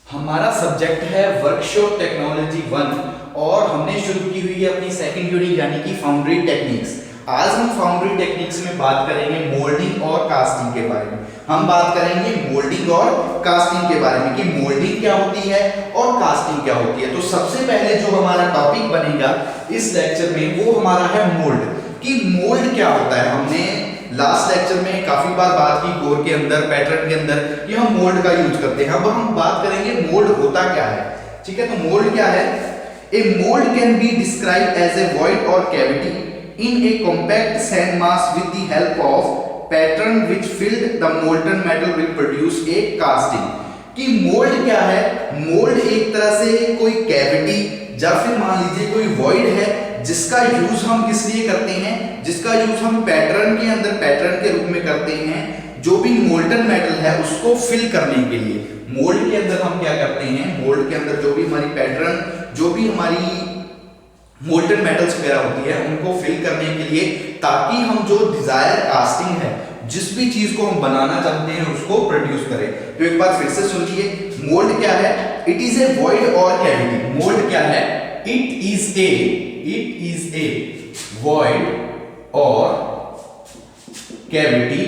हमारा सब्जेक्ट है workshop technology 1 और हमने शुरू की हुई है अपनी सेकंड यूनिट यानी कि फाउंड्री टेक्निक्स। आज हम फाउंड्री टेक्निक्स में बात करेंगे मोल्डिंग और कास्टिंग के बारे में। हम बात करेंगे मोल्डिंग और कास्टिंग के बारे में कि मोल्डिंग क्या होती है और कास्टिंग क्या होती है। तो सबसे पहले जो हमारा टॉपिक बनेगा इस लेक्चर में वो हमारा है मोल्ड, कि मोल्ड क्या होता है। हमने लास्ट लेक्चर में काफी बार बात की कोर के अंदर, पैटर्न के अंदर कि हम मोल्ड का यूज करते हैं। अब हम बात करेंगे मोल्ड होता क्या है। ठीक है, तो मोल्ड क्या है? A mould can be describe as a void or cavity in a compact sand mass with the help of pattern which filled the molten metal will produce a casting। कि mould क्या है? Mould एक तरह से कोई cavity या फिर मान लीजिए कोई वॉइड है जिसका यूज हम किस लिए करते हैं, जिसका यूज हम पैटर्न के अंदर पैटर्न के रूप में करते हैं। जो भी मोल्टन मेटल है उसको फिल करने के लिए मोल्ड के अंदर हम क्या करते हैं, मोल्ड के अंदर जो भी हमारी पैटर्न, जो भी हमारी मोल्टन मेटल्स वगैरह होती है उनको फिल करने के लिए, ताकि हम जो डिजायर कास्टिंग है, जिस भी चीज को हम बनाना चाहते हैं उसको प्रोड्यूस करें। तो एक बार फिर से सुनिए, मोल्ड क्या है? It is a void or cavity. Mould क्या है? It is a void or cavity.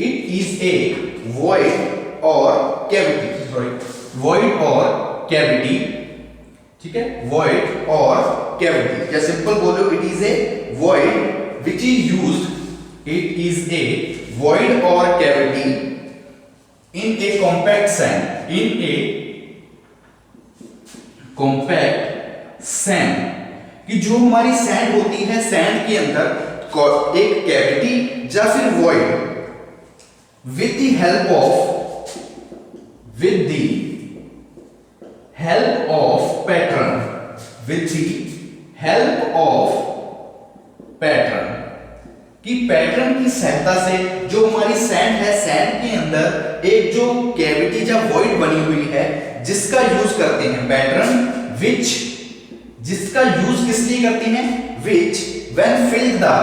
It is a void or cavity, sorry, void or cavity. ठीक है, वॉइड और कैविटी, या सिंपल बोलो it is a void which is used, it is a void or cavity in a compact sand, in a compact sand. कि जो हमारी sand होती है, sand के अंदर एक कैविटी या फिर void with the help of pattern, with the help of pattern, कि पैटर्न की सहायता से जो हमारी सैंड है, सैंड के अंदर एक जो कैविटी या वॉइड बनी हुई है जिसका यूज करते हैं पैटर्न, विच, जिसका यूज किस लिए करते हैं, विच when filled the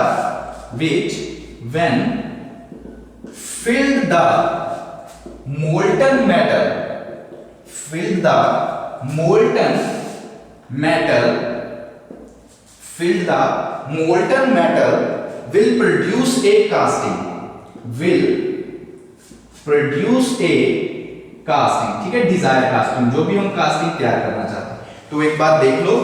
molten metal will produce a casting, ठीक है, डिजायर कास्टिंग, जो भी हम कास्टिंग तैयार करना चाहते हैं। तो एक बात देख लो,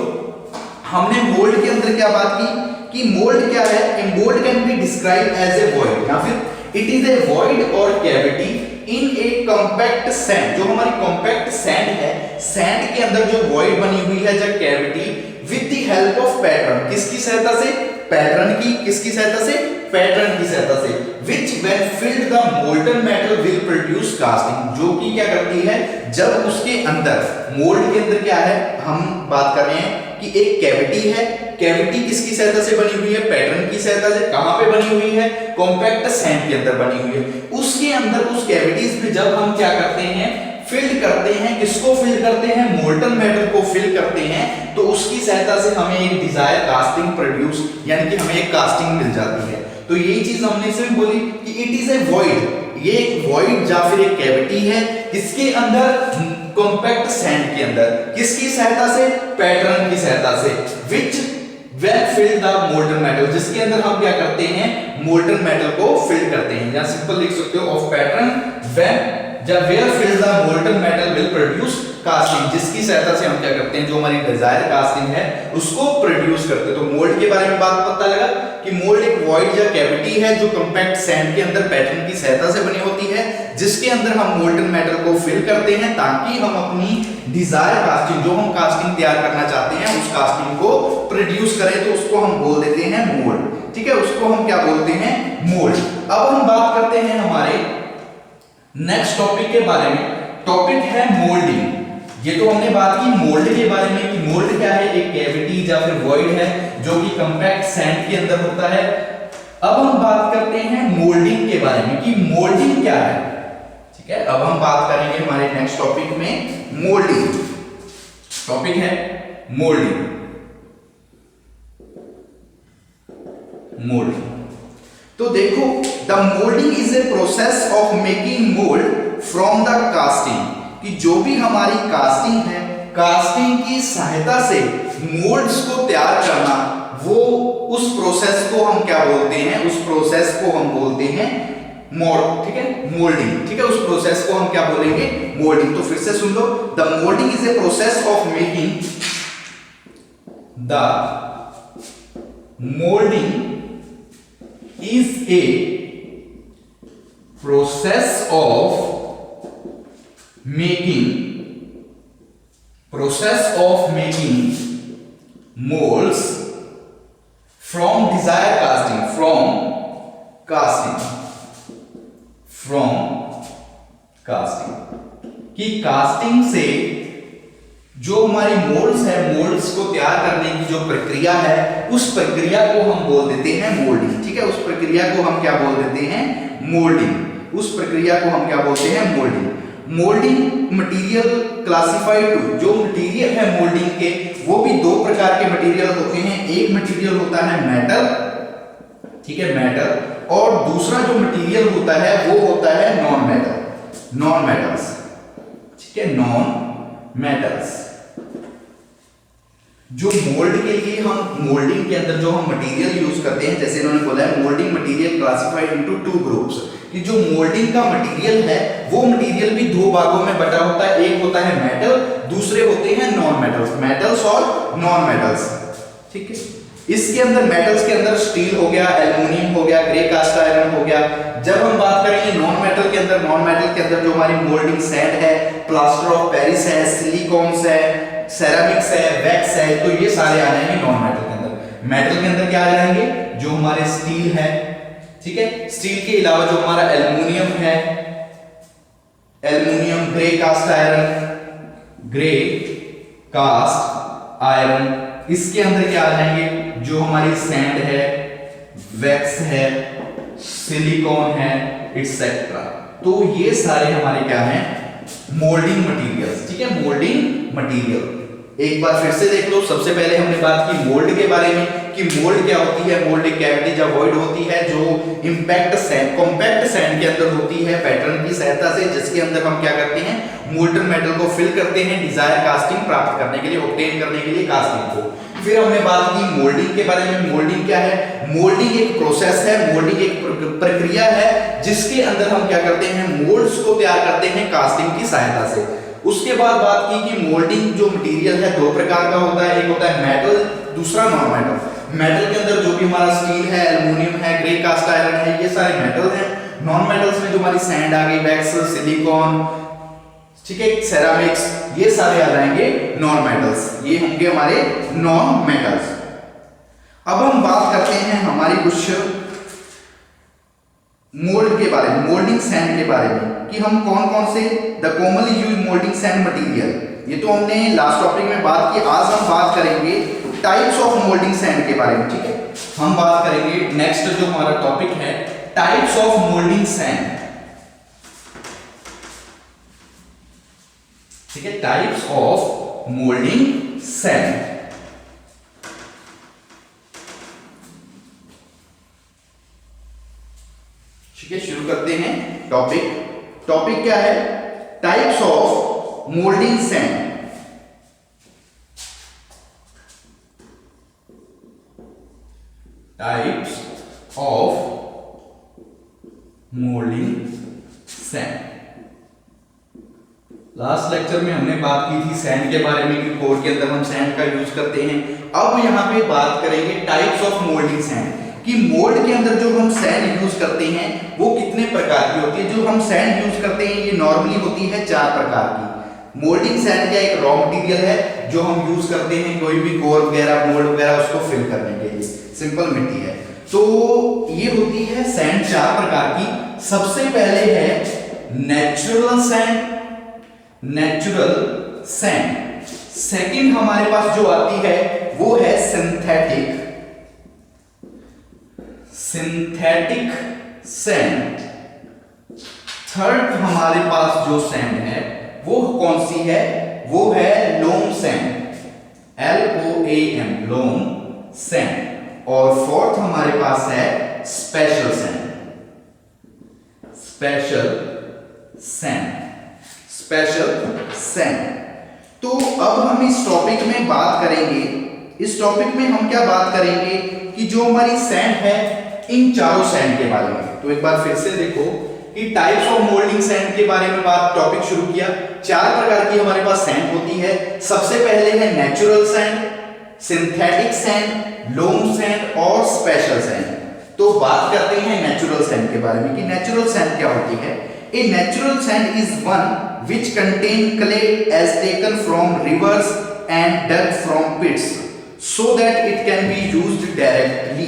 हमने मोल्ड के अंदर क्या बात की कि मोल्ड क्या है? A mould can be describe as a void, या फिर it is a void or cavity in a compact sand. जो हमारी कॉम्पैक्ट सैंड है, सैंड के अंदर जो वॉइड बनी हुई है या cavity, with the help of pattern, किसकी सहायता से? पैटर्न की, किसकी सहायता से? पैटर्न की सहायता से, which when filled the molten metal will produce casting। जो कि क्या करती है, जब उसके अंदर, मोल्ड के अंदर क्या है, हम बात कर रहे हैं कि एक कैविटी है। कैविटी किसकी सहायता से बनी हुई है? पैटर्न की सहायता से। कहां पे बनी हुई है? कॉम्पैक्ट सैंड के अंदर बनी हुई है। उसके अंदर उस कैविटीज में जब हम क्या करते हैं, फिल करते हैं, किसको फिल करते हैं? मोल्टन मेटल को फिल करते हैं, तो उसकी सहायता से हमें एक डिजायर कास्टिंग प्रोड्यूस, यानी कि हमें एक कास्टिंग मिल जाती है। तो यही चीज हमने इसमें बोली कि इट इज ए वॉइड, ये एक वॉइड या फिर एक कैविटी है, किसके अंदर? कॉम्पैक्ट सैंड के अंदर। किसकी सहायता से? पैटर्न की सहायता से। विच when fill the molten metal, जिसके अंदर हम क्या करते हैं? मोल्टन मेटल को फिल करते हैं, या सिंपल लिख सकते हो ऑफ पैटर्न when जब where fill the molten metal will produce casting, जिसकी सहायता से हम क्या करते हैं, जो हमारी डिजायर कास्टिंग है उसको प्रोड्यूस करते हैं। तो मोल्ड के बारे में बात पता लगा कि मोल्ड एक वॉइड या कैविटी है जो कॉम्पैक्ट सैंड के अंदर पैटर्न की सहायता से बनी होती है, जिसके अंदर हम मोल्टन मेटल को फिल करते हैं ताकि हम अपनी डिजायर कास्टिंग, जो हम कास्टिंग तैयार करना चाहते हैं, उस कास्टिंग को प्रोड्यूस करें। तो उसको हम बोल देते हैं मोल्ड। ठीक है, उसको हम क्या बोलते हैं? मोल्ड। अब हम बात करते हैं हमारे नेक्स्ट टॉपिक के बारे में। टॉपिक है मोल्डिंग। ये तो हमने बात की मोल्ड के बारे में कि मोल्ड क्या है, एक कैविटी या फिर वॉइड है जो कि कॉम्पैक्ट सैंड के अंदर होता है। अब हम बात करते हैं मोल्डिंग के बारे में कि मोल्डिंग क्या है। ठीक है, अब हम बात करेंगे हमारे नेक्स्ट टॉपिक में मोल्डिंग। टॉपिक है मोल्डिंग। तो देखो, the moulding is a process of making mould from the casting, कि जो भी हमारी कास्टिंग है, कास्टिंग की सहायता से मोल्ड्स को तैयार करना, वो उस प्रोसेस को हम क्या बोलते हैं, उस प्रोसेस को हम बोलते हैं मोल्ड, ठीक है, मोल्डिंग, ठीक है, उस प्रोसेस को हम क्या बोलेंगे, मोल्डिंग। तो फिर से सुन लो, the moulding is a process of making, the moulding is a process of making molds from desired casting कि कास्टिंग से जो हमारी मोल्ड्स है, मोल्ड्स को तैयार करने की जो प्रक्रिया है, उस प्रक्रिया को हम बोल देते हैं मोल्डिंग, ठीक है, उस प्रक्रिया को हम क्या बोल देते हैं, मोल्डिंग, उस प्रक्रिया को हम क्या बोलते हैं, moulding. Moulding material classified to, जो मटेरियल है मोल्डिंग के, वो भी दो प्रकार के मटेरियल होते हैं, एक मटेरियल होता है मेटल, ठीक है, मेटल, और दूसरा जो मटेरियल होता है वो होता है नॉन मेटल्स, ठीक है, नॉन मेटल्स। जो मोल्ड के लिए हम मोल्डिंग के अंदर जो हम मटेरियल यूज करते हैं, जैसे इन्होंने बोला है moulding material classified into two groups, कि जो मोल्डिंग का मटेरियल है वो मटेरियल भी दो भागों में बटा होता है, एक होता है मेटल, दूसरे होते हैं नॉन मेटल्स, मेटल्स और नॉन मेटल्स, ठीक है। इसके अंदर मेटल्स के अंदर स्टील हो गया, एल्युमिनियम हो गया, ग्रे कास्ट आयरन हो गया। जब हम बात करेंगे नॉन मेटल के अंदर जो हमारी मोल्डिंग सैंड है, प्लास्टर ऑफ पेरिस है, सिलिकॉन्स है, सेरामिक्स है, वैक्स है, तो ये सारे आ जाएंगे नॉन मेटल के अंदर। मेटल के अंदर क्या आ जाएंगे, जो हमारे स्टील है, ठीक है, स्टील के अलावा जो हमारा एल्युमिनियम है, एल्युमिनियम, ग्रे कास्ट आयरन, इसके अंदर क्या आ जाएंगे, जो हमारी सैंड है, वैक्स है, सिलिकॉन है, एक्सेट्रा। तो ये सारे हमारे क्या हैं, मोल्डिंग मटेरियल्स, ठीक है, मोल्डिंग मटेरियल। एक बार फिर से देख लो, सबसे पहले हमने बात की मोल्ड के बारे में कि मोल्ड क्या होती है। मोल्ड एक कैविटी या वॉइड होती है जो कॉम्पैक्ट सैंड के अंदर होती है पैटर्न की सहायता से, जिसके अंदर हम क्या करते हैं, मोल्टन मेटल को फिल करते हैं डिजायर कास्टिंग प्राप्त करने के लिए, ऑब्टेन करने के लिए कास्टिंग को। फिर हमने बात की मोल्डिंग के बारे में। मोल्डिंग क्या है, मोल्डिंग एक प्रोसेस है, मोल्डिंग एक प्रक्रिया है जिसके अंदर हम क्या करते हैं, मोल्ड्स को तैयार करते हैं कास्टिंग की सहायता से। उसके बाद बात की कि मोल्डिंग जो मटेरियल है दो प्रकार का होता है, एक होता है मेटल, दूसरा नॉन मेटल। मेटल के अंदर जो भी हमारा स्टील है, एल्युमिनियम है, ग्रे कास्ट आयरन है, ये सारे मेटल हैं। नॉन मेटल्स में जो हमारी सैंड आ गई, वैक्स, सिलिकॉन, ठीक है, सेरामिक्स, ये सारे आ जाएंगे नॉन मेटल्स, ये होंगे हमारे नॉन मेटल्स। अब हम बात करते हैं हमारी कुछ मोल्ड के बारे में, मोल्डिंग सैंड के बारे में, कि हम कौन कौन से the commonly used moulding sand material, ये तो हमने लास्ट टॉपिक में बात की। आज हम बात करेंगे टाइप्स ऑफ मोल्डिंग सैंड के बारे में, ठीक है। हम बात करेंगे नेक्स्ट जो हमारा टॉपिक है, टाइप्स ऑफ मोल्डिंग सैंड, ठीक है, टाइप्स ऑफ मोल्डिंग सैंड। ठीक है, शुरू करते हैं टॉपिक। टॉपिक क्या है, types of moulding sand. Types of moulding sand. Last lecture में हमने बात की थी सैंड के बारे में कि कोड के अंदर हम सैंड का यूज करते हैं। अब यहां पे बात करेंगे टाइप्स ऑफ मोल्डिंग सैंड, कि मोल्ड के अंदर जो हम सैंड यूज करते हैं वो कितने प्रकार की होती है। जो हम सैंड यूज करते हैं ये नॉर्मली होती है 4 प्रकार की। मोल्डिंग सैंड का एक रॉ मटेरियल है जो हम यूज करते हैं कोई भी कोर वगैरह, मोल्ड वगैरह उसको फिल करने के लिए, सिंपल मिट्टी है। तो ये होती है सैंड 4 प्रकार की। सबसे पहले है नेचुरल सैंड। सेकंड हमारे पास जो आती है वो है सिंथेटिक सैंड। थर्ड हमारे पास जो सैंड है वो कौन सी है, वो है लोम सैंड, LOAM, लोम सैंड। और फोर्थ हमारे पास है स्पेशल सैंड। Special sand. तो अब हम इस टॉपिक में बात करेंगे, इस टॉपिक में हम क्या बात करेंगे कि जो हमारी सैंड है इन चारों सैंड के बारे में। तो एक बार फिर से देखो कि टाइप्स ऑफ मोल्डिंग सैंड के बारे में बात टॉपिक शुरू किया। चार प्रकार की हमारे पास सैंड होती है। सबसे पहले है नेचुरल सैंड, सिंथेटिक सैंड, लोम सैंड और स्पेशल सैंड। तो बात करते हैं नेचुरल सैंड के बारे में कि नेचुरल सैंड क्या होती है। A natural sand is one which contain clay as taken from rivers and dug from pits so that it can be used directly।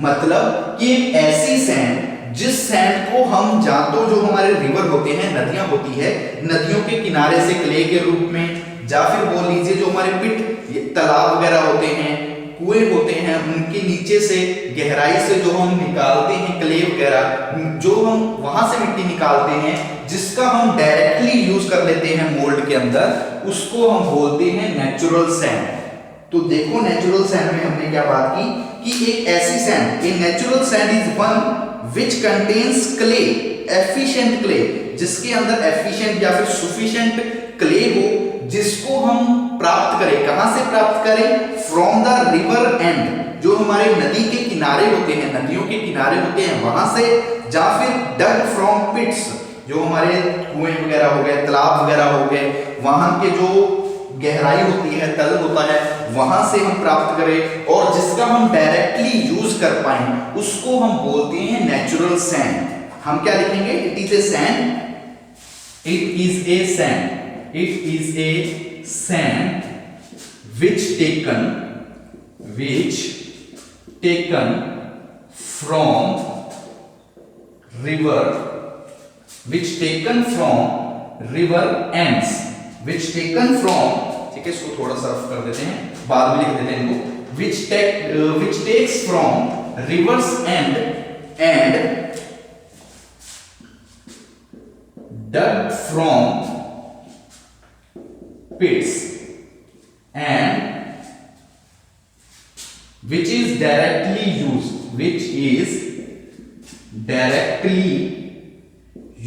मतलब कि एक ऐसी सैंड जिस सैंड को हम या तो जो हमारे रिवर होते हैं, नदियां होती है, नदियों के किनारे से क्ले के रूप में, या फिर बोल लीजिए जो हमारे पिट तालाब वगैरह होते हैं, कुएं होते हैं, उनके नीचे से गहराई से जो हम निकालते हैं क्ले वगैरह, जो हम वहां से मिट्टी निकालते हैं, जिसका हम डायरेक्टली यूज कर लेते हैं मोल्ड के अंदर, उसको हम बोलते हैं नेचुरल सैंड। तो देखो नेचुरल सैंड में हमने क्या बात की कि एक ऐसी sand, a natural sand is one which contains clay, efficient clay, जिसके अंदर efficient या फिर sufficient clay हो, जिसको हम प्राप्त करें। कहां से प्राप्त करें? From the river end, जो हमारे नदी के किनारे होते हैं, नदियों के किनारे होते हैं, वहां से, या फिर dug from pits, जो हमारे कुएं वगैरह हो गए, तालाब वगैरह हो गए, वहां के जो गहराई होती है, तल होता है, वहां से हम प्राप्त करें और जिसका हम डायरेक्टली यूज कर पाए, उसको हम बोलते हैं नेचुरल सैंड। हम क्या लिखेंगे? It is A sand, it is A sand, it is A sand which taken from river, which taken from river ends, which taken from, ठीक है, इसको थोड़ा सा रफ कर देते हैं, बाद में लिख देते हैं इनको, which takes from rivers end and dug from pits and which is directly used, which is directly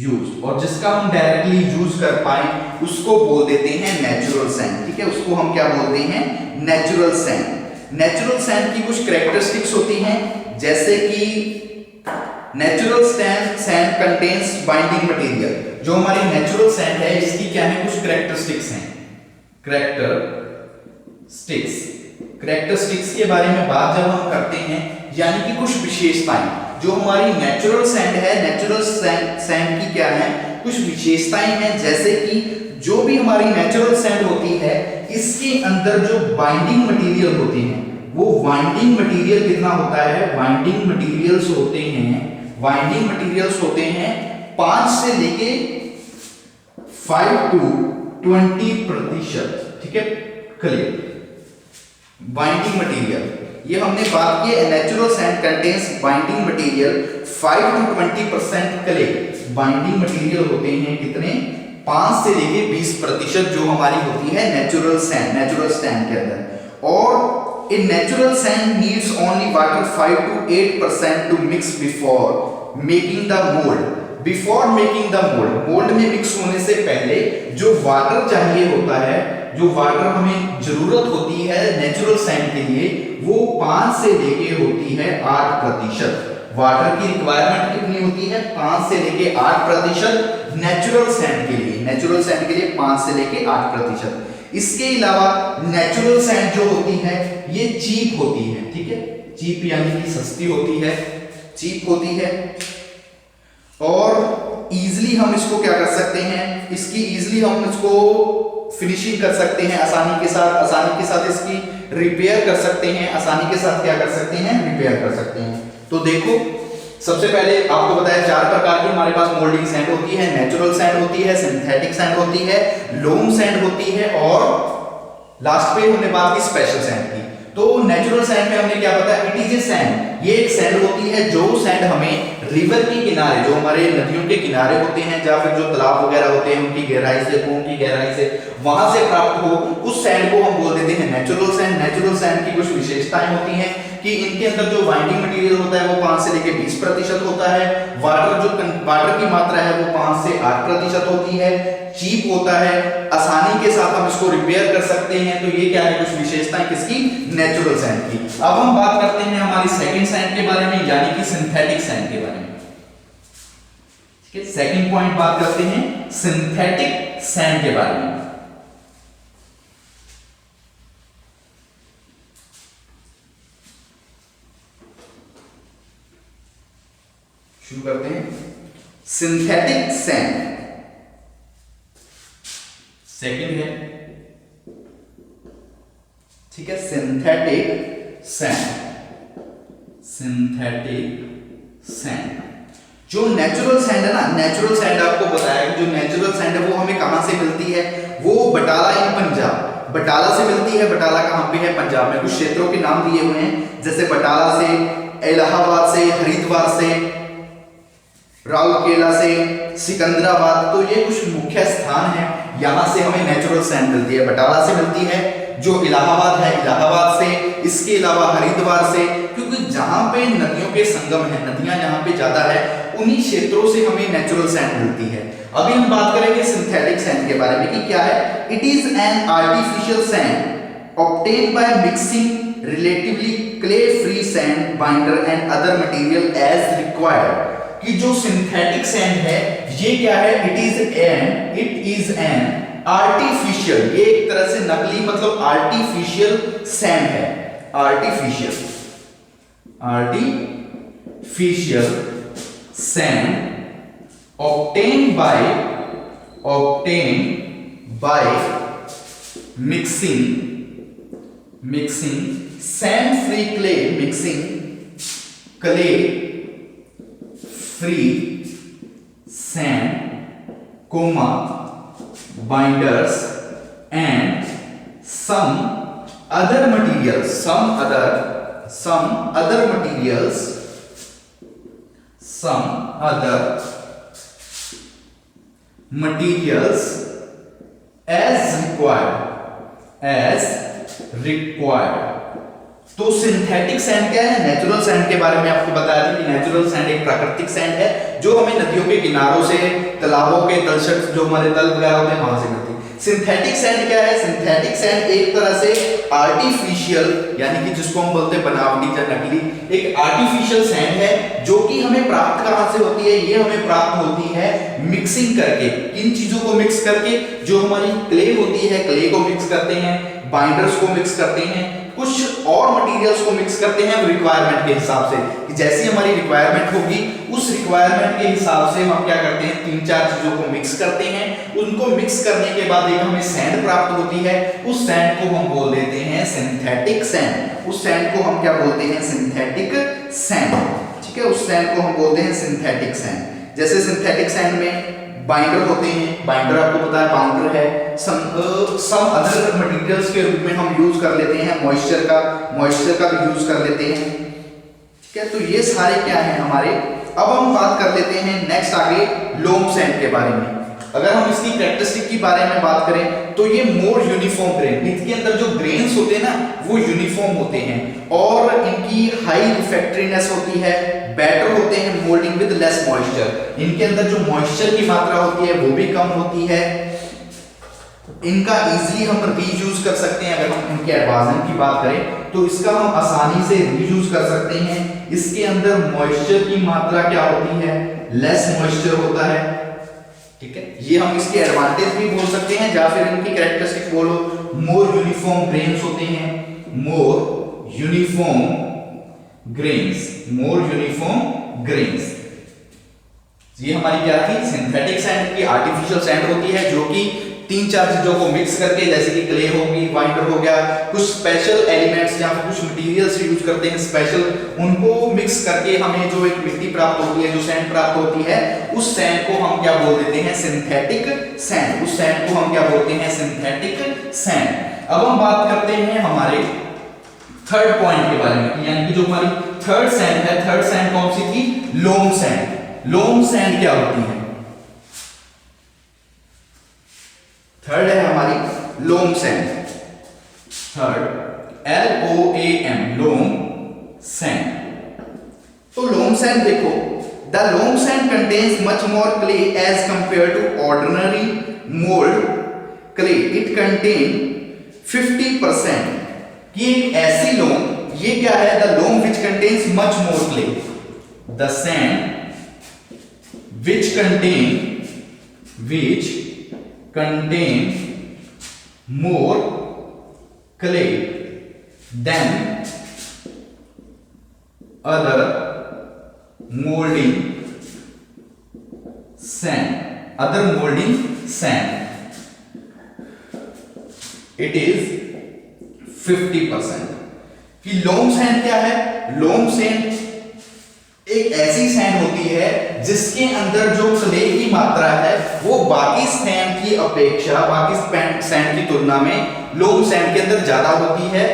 use, और जिसका हम डायरेक्टली यूज कर पाए उसको बोल देते हैं नेचुरल सैंड। ठीक है, उसको हम क्या बोलते हैं? Natural sand. नेचुरल सैंड की कुछ कैरेक्टरिस्टिक्स होती हैं, जैसे कि natural sand contains binding material. जो हमारी नेचुरल सैंड है इसकी क्या है? कुछ कैरेक्टरिस्टिक्स हैं। कैरेक्टरिस्टिक्स के बारे में बात जब हम करते हैं, यानी कि कुछ विशेषताएं, जो हमारी नेचुरल सैंड है, नेचुरल सैंड की क्या है? कुछ विशेषताएं हैं, जैसे कि जो भी हमारी नेचुरल सैंड होती है, इसके अंदर जो बाइंडिंग मटेरियल होते हैं, वो बाइंडिंग मटेरियल कितना होता है? बाइंडिंग मटेरियल्स होते हैं 5 से लेके 5 to 20%। ठीक है, क्लियर। बाइंडिंग मटेरियल, ये हमने बात की है, natural sand contains binding material 5 to 20% clay. Binding material होते हैं कितने? 5 से लेके 20% जो हमारी होती है नेचुरल सैंड के अंदर। और इन natural sand needs only water 5 to 8% to mix before making the mould. Before making the mould में मिक्स होने से पहले जो वाटर चाहिए होता है, जो वाटर हमें जरूरत होती है नेचुरल सैंड के लिए, वो 5 से लेके होती है 8%। वाटर की रिक्वायरमेंट कितनी होती है? 5 से लेके 8% नेचुरल सैंड के लिए। नेचुरल सैंड के लिए 5 से लेके 8%। इसके अलावा नेचुरल सैंड जो होती है ये चीप होती है। ठीक है, चीप यानी कि सस्ती होती है, चीप होती है, और इजीली हम इसको क्या कर सकते हैं? इसकी इजीली हम इसको फिनिशिंग कर सकते हैं आसानी के साथ इसकी रिपेयर कर सकते हैं, आसानी के साथ क्या कर सकते हैं? रिपेयर कर सकते हैं। तो देखो, सबसे पहले आपको बताया 4 प्रकार की हमारे पास मोल्डिंग सैंड होती है। नेचुरल सैंड होती है, सिंथेटिक सैंड होती है, लोम सैंड होती है, और लास्ट पे हमने बात की स्पेशल सैंड की। तो नेचुरल सैंड में हमने क्या बताया? इट इज ए सैंड, ये एक सैंड होती है जो सैंड हमें रिवर के किनारे, जो हमारे नदियों के किनारे होते हैं, या फिर जो तालाब वगैरह होते हैं उनकी गहराई से, कुओं की गहराई से, वहां से प्राप्त हो, उस सैंड को हम बोल देते हैं नेचुरल सैंड। नेचुरल सैंड की कुछ विशेषताएं होती हैं कि इनके अंदर जो बाइंडिंग मटेरियल होता है वो 5 से लेकर 20% होता है। वाटर की मात्रा है वो 5 से 8% होती है। चीप होता है, आसानी के साथ हम इसको रिपेयर कर सकते हैं। तो ये क्या है, कुछ विशेषताएं किसकी, नेचुरल सैंड की। अब हम बात करते हैं हमारी सेकंड सैंड के बारे में, यानी कि सिंथेटिक सैंड के बारे में। सेकंड पॉइंट बात करते हैं सिंथेटिक सैंड के बारे में। शुरू करते हैं सिंथेटिक सैंड। सेकंड है, ठीक है, सिंथेटिक सैंड। सिंथेटिक सैंड, जो नेचुरल सैंड है ना, नेचुरल सैंड आपको बताया कि जो नेचुरल सैंड है वो हमें कहां से मिलती है, वो बटाला इन पंजाब, बटाला से मिलती है। बटाला कहां पे है, पंजाब में। कुछ क्षेत्रों के नाम दिए हुए हैं, जैसे बटाला से, इलाहाबाद से, हरिद्वार से, राउरकेला से, सिकंदराबाद। तो ये कुछ मुख्य स्थान हैं, यहां से हमें नेचुरल सैंड मिलती है। बटाला से मिलती है, जो इलाहाबाद है, इलाहाबाद से, इसके अलावा हरिद्वार से, क्योंकि जहां पे नदियों के संगम है, नदियां जहां पे ज्यादा है, उन्हीं क्षेत्रों से हमें नेचुरल सैंड मिलती है। अभी हम बात करेंगे सिंथेटिक सैंड के बारे में कि क्या है। It is an artificial sand obtained by mixing relatively clay free sand binder and other material as required. कि जो सिंथेटिक सैंड है ये क्या है, इट इज एन आर्टिफिशियल, ये एक तरह से नकली, मतलब आर्टिफिशियल सैंड है। Artificial sand obtained by mixing sand free clay, mixing clay free sand, binders and some other materials as required। तो सिंथेटिक सैंड क्या है, नेचुरल सैंड के बारे में आपको बताया था कि नेचुरल सैंड एक प्राकृतिक सैंड है जो हमें नदियों के किनारों से, तालाबों के तलछट, जो हमारे तल वगैरह होते हैं, वहां से मिलती है। सिंथेटिक सैंड क्या है, सिंथेटिक सैंड एक तरह से आर्टिफिशियल, यानी कि जिसको हम बोलते हैं बनावटी या नकली, एक आर्टिफिशियल सैंड है जो कि हमें प्राप्त कहां से होती है, ये हमें प्राप्त होती है मिक्सिंग करके। किन चीजों को मिक्स करके, जो हमारी क्ले होती है, क्ले को मिक्स करते हैं, बाइंडर्स को मिक्स करते हैं, कुछ और मटेरियल्स को मिक्स करते हैं रिक्वायरमेंट के हिसाब से, कि जैसी हमारी रिक्वायरमेंट होगी उस रिक्वायरमेंट के हिसाब से हम क्या करते हैं, 3-4 चीजों को मिक्स करते हैं। उनको मिक्स करने के बाद एक हमें सैंड प्राप्त होती है, उस सैंड को हम बोल देते हैं सिंथेटिक सैंड। उस सैंड को हम क्या बोलते हैं, सिंथेटिक सैंड। ठीक है, उस सैंड को हम बोलते हैं सिंथेटिक सैंड। जैसे सिंथेटिक सैंड में बाइंडर होते हैं, बाइंडर आपको पता है बाउंडर है, सम अदर मटेरियल्स के रूप में हम यूज कर लेते हैं, मॉइस्चर का भी यूज कर लेते हैं। ठीक है, तो ये सारे क्या हैं हमारे। अब हम बात कर लेते हैं नेक्स्ट आगे लोम सैंड के बारे में। अगर हम इसकी कैरेक्टरिस्टिक के बारे में बात करें तो ये मोर यूनिफॉर्म ग्रेन, इसके अंदर जो ग्रेन्स होते हैं ना वो यूनिफॉर्म होते हैं, और इनकी हाई रिफ्रैक्टरीनेस होती है, बेटर होते हैं मोल्डिंग विद लेस मॉइस्चर। इनके अंदर जो मॉइस्चर की मात्रा होती है वो भी कम होती है। इनका इजीली हम रीयूज कर सकते हैं। अगर हम इनके एडवांसमेंट की बात करें तो इसका हम आसानी से रीयूज कर सकते हैं। इसके अंदर मॉइस्चर की मात्रा क्या होती है, लेस मॉइस्चर होता है। ठीक है, ये हम इसके एडवांटेज भी बोल सकते हैं, या फिर इनकी कैरेक्टरिस्टिक बोलो, मोर यूनिफॉर्म ग्रेन्स होते हैं, मोर यूनिफॉर्म ग्रेन्स। ये हमारी क्या थी, सिंथेटिक सैंड की आर्टिफिशियल सैंड होती है जो कि 3-4 चीजों को मिक्स करके, जैसे कि क्ले होगी, बाइंडर हो गया, कुछ स्पेशल एलिमेंट्स या फिर कुछ मटेरियल्स यूज करते हैं स्पेशल, उनको मिक्स करके हमें जो एक मिट्टी प्राप्त होती है, जो सैंड प्राप्त होती है, उस सैंड को हम क्या बोल देते हैं, सिंथेटिक सैंड। उस सैंड को हम क्या बोलते हैं, सिंथेटिक सैंड। अब हम बात करते हैं हमारे थर्ड पॉइंट के बारे में, यानी कि जो हमारी थर्ड सैंड है, थर्ड सैंड कौन सी थी? लोम सैंड। लोम सैंड क्या होती है? थर्ड है हमारी loam sand. Third LOAM, loam sand. तो लोम सैंड देखो, the loam sand contains much more clay as compare to ordinary mould clay. It contain 50%। कि एक ऐसी लोम, ये क्या है? The loam which contains much more clay, the sand which contain more clay than other molding sand. It is 50%। कि लोम sand क्या है? लोम sand एक ऐसी सैंड होती है जिसके अंदर जो क्ले की मात्रा है वो बाकी सैंड की अपेक्षा, बाकी सैंड की तुलना में लोम सैंड के अंदर ज्यादा होती है।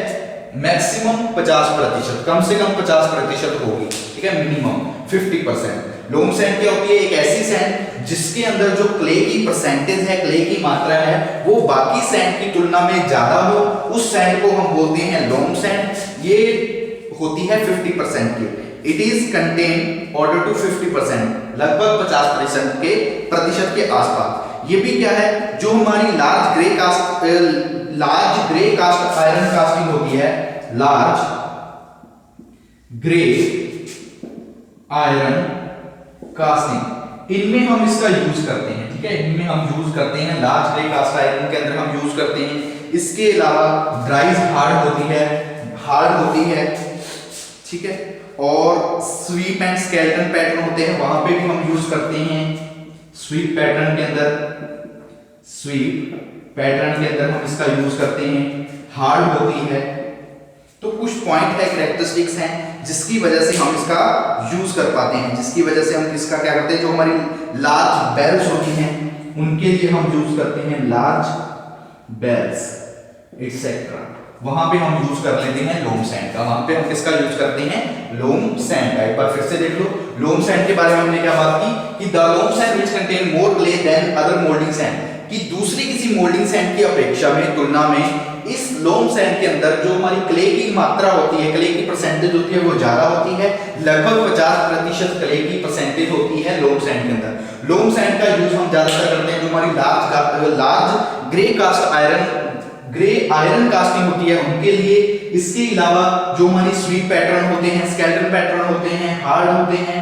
मैक्सिमम 50%, कम से कम 50% होगी, ठीक है, मिनिमम 50%। लोम सैंड क्या होती है? एक ऐसी सैंड जिसके अंदर जो क्ले की परसेंटेज है, क्ले की मात्रा है, वो बाकी सैंड की तुलना में ज्यादा हो, उस सैंड को हम बोलते हैं लोम सैंड। ये होती है 50% की। It is contain order to 50%, लगभग 50% के आसपास। ये भी क्या है? जो हमारी large grey cast iron casting होती है, लार्ज ग्रे आयरन कास्टिंग, इनमें हम इसका यूज करते हैं, ठीक है, इनमें हम यूज करते हैं। लार्ज ग्रे कास्ट आयरन के अंदर हम यूज करते हैं। इसके अलावा ड्राइज हार्ड होती है, ठीक है, और स्वीप एंड स्केलेटन पैटर्न होते हैं, वहां पे भी हम यूज करते हैं। स्वीप पैटर्न के अंदर हम इसका यूज करते हैं। हार्ड होती है। तो कुछ पॉइंट है, कैरेक्टरिस्टिक्स हैं जिसकी वजह से हम इसका यूज कर पाते हैं, जिसकी वजह से हम इसका क्या करते हैं, जो हमारी लार्ज बेल्स होती हैं उनके लिए हम यूज करते हैं लार्ज बेल्स एक्सेट्रा, वहां पे हम यूज कर लेते हैं लोम सैंड का। वहां पे हम किसका यूज करते हैं? लोम सैंड का। एक बार फिर से देख लो, लोम सैंड के बारे में हमने क्या बात की कि the loam sand which contain more clay than other moulding sand, कि दूसरी किसी मोल्डिंग सैंड की अपेक्षा में, तुलना में इस लोम सैंड के अंदर जो हमारी क्ले की मात्रा होती है, क्ले की परसेंटेज होती है, वो ज्यादा होती है। लगभग 50% क्ले की परसेंटेज होती है लोम सैंड के अंदर। लोम सैंड का यूज हम ज्यादातर करते हैं जो हमारी लार्ज ग्रे आयरन कास्टिंग होती है उनके लिए। इसके अलावा जो हमारी स्वीप पैटर्न होते हैं, स्केलेटन पैटर्न होते हैं, हार्ड होते हैं,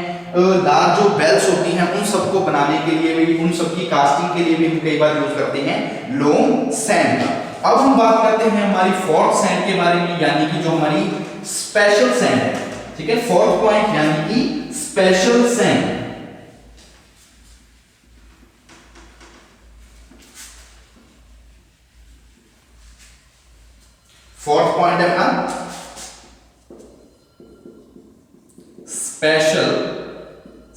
लार्ज जो बेल्स होती हैं, उन सबको बनाने के लिए भी, उन सब की कास्टिंग के लिए भी हम कई बार यूज करते हैं लोम सैंड का। अब हम बात करते हैं हमारी फोर्थ सैंड के बारे में, यानी कि जो हमारी स्पेशल सैंड है, ठीक है। फोर्थ पॉइंट यानी कि स्पेशल सैंड। फोर्थ पॉइंट है अपना स्पेशल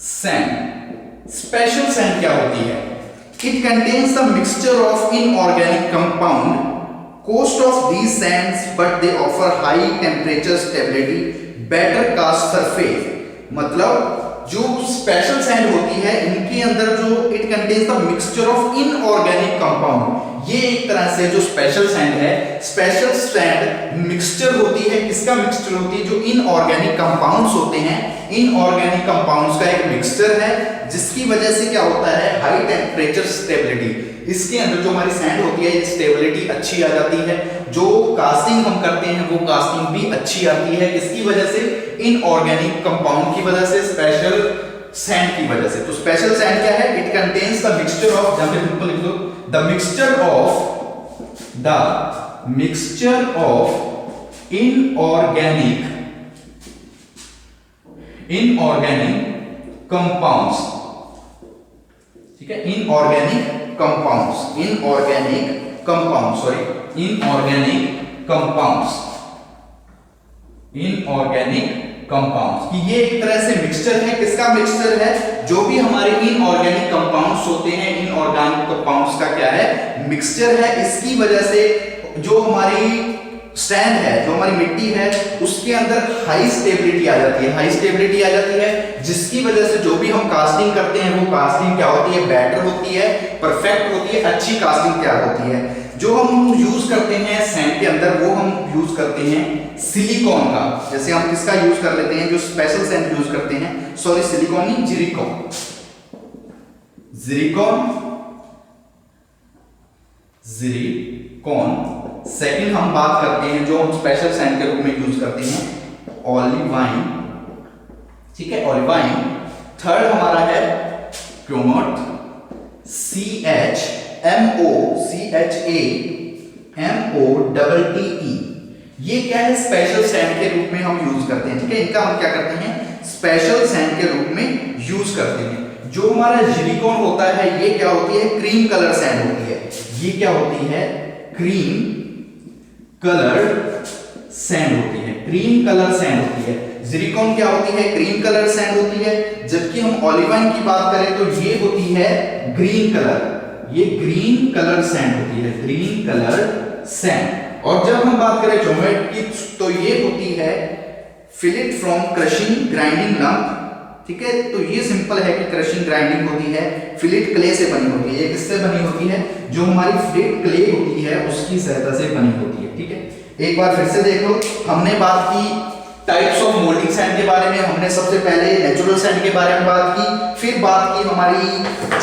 सैंड। स्पेशल सैंड क्या होती है? It contains the mixture of inorganic compound, cost of these sands but they offer high temperature stability, better cast surface. मतलब जो स्पेशल सैंड होती है इनके अंदर जो it contains the mixture of inorganic compound, ये एक तरह से जो स्पेशल सैंड है, स्पेशल सैंड मिक्सचर होती है। किसका मिक्सचर होती है? जो इनऑर्गेनिक कंपाउंड्स होते हैं, इनऑर्गेनिक कंपाउंड्स का एक मिक्सचर है, जिसकी वजह से क्या होता है? High temperature stability. इसके अंदर जो हमारी सैंड होती है, स्टेबिलिटी अच्छी आ जाती है। जो कास्टिंग हम करते हैं वो कास्टिंग भी अच्छी आती है। किसकी वजह से? इनऑर्गेनिक कंपाउंड की वजह से, स्पेशल सैंड की वजह से। तो स्पेशल सैंड क्या है? It contains the mixture of, जहां पे सिंपल लिख दो, the mixture of inorganic compounds, ठीक है, इनऑर्गेनिक कंपाउंड्स कि ये एक तरह से मिक्सचर है। किसका मिक्सचर है? जो भी हमारे इनऑर्गेनिक कंपाउंड्स होते हैं, इनऑर्गेनिक कंपाउंड्स का क्या है? मिक्सचर है। इसकी वजह से जो हमारी स्टैंड है, जो हमारी मिट्टी है, उसके अंदर हाई स्टेबिलिटी आ जाती है, हाई स्टेबिलिटी आ जाती है, जिसकी वजह से जो भी हम कास्टिंग करते हैं वो कास्टिंग क्या होती है, बेटर होती है, परफेक्ट होती है, अच्छी कास्टिंग तैयार होती है। जो हम यूज करते हैं सैंड के अंदर, वो हम यूज करते हैं सिलिकॉन का। जैसे हम किसका यूज कर लेते हैं, जो स्पेशल सैंड यूज करते हैं, सॉरी सिलिकॉन नहीं, जिरकॉन, जिरकॉन। सेकंड हम बात करते हैं जो हम स्पेशल सैंड के रूप में यूज करते हैं, ओलिवाइन, ठीक है, ओलिवाइन। थर्ड हमारा है क्रोमोट, CHMOTTE। ये क्या है, स्पेशल सैंड के रूप में हम यूज करते हैं, ठीक है, इनका हम क्या करते हैं, स्पेशल सैंड के रूप में यूज करते हैं। जो हमारा जिरकॉन होता है, ये क्या होती है, क्रीम कलर सैंड होती है, ये क्या होती है, क्रीम कलर सैंड होती है, क्रीम कलर सैंड होती है। जिरकॉन क्या होती है, क्रीम कलर सैंड होती है, जबकि हम ओलिवाइन की बात करें तो ये होती है ग्रीन कलर, ये ग्रीन कलर सैंड होती है, ग्रीन कलर सैंड। और जब हम बात करें क्रोमेट की तो ये होती है fillet from crushing grinding lump, ठीक है। तो ये सिंपल है कि क्रशिंग ग्राइंडिंग होती है, फिलेट क्ले से बनी होती है। ये किससे बनी होती है, जो हमारी फिलेट क्ले होती है उसकी सहायता से बनी होती है, ठीक है। एक बार फिर से देख लो, हमने बात की टाइप्स ऑफ मोल्डिंग सैंड के बारे में, हमने सबसे पहले नेचुरल सैंड के बारे में बात की, फिर बात की हमारी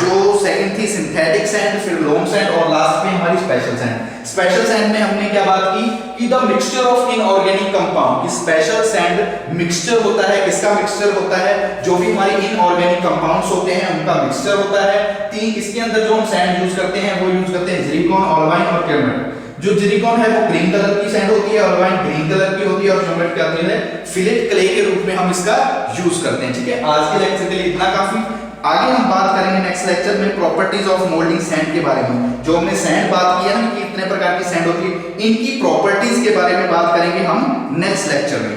जो सेकंड थी सिंथेटिक सैंड, फिर लोम सैंड, और लास्ट में हमारी स्पेशल सैंड। स्पेशल सैंड में हमने क्या बात की कि the mixture of inorganic compound, कि स्पेशल सैंड मिक्सचर होता है, किसका मिक्सचर होता है, जो भी हमारी इनऑर्गेनिक कंपाउंड्स होते हैं उनका मिक्सचर होता है। तीन, इसके अंदर जो हम सैंड यूज करते हैं वो यूज करते हैं जिरकॉन, ओलिवाइन और क्रोमेट। जो जिरकॉन है वो ग्रीन कलर की सैंड होती है, ओलिवाइन ग्रीन कलर की होती है, और क्रोमेट क्या होती है, फिलेट क्ले के रूप में हम इसका यूज करते हैं, ठीक है। आज के लेक्चर के लिए इतना काफी। आगे हम बात करेंगे नेक्स्ट लेक्चर में प्रॉपर्टीज ऑफ मोल्डिंग सैंड के बारे में। जो हमने सैंड बात किया ना कि कितने प्रकार की सैंड होती है, इनकी प्रॉपर्टीज के बारे में बात करेंगे हम नेक्स्ट लेक्चर में।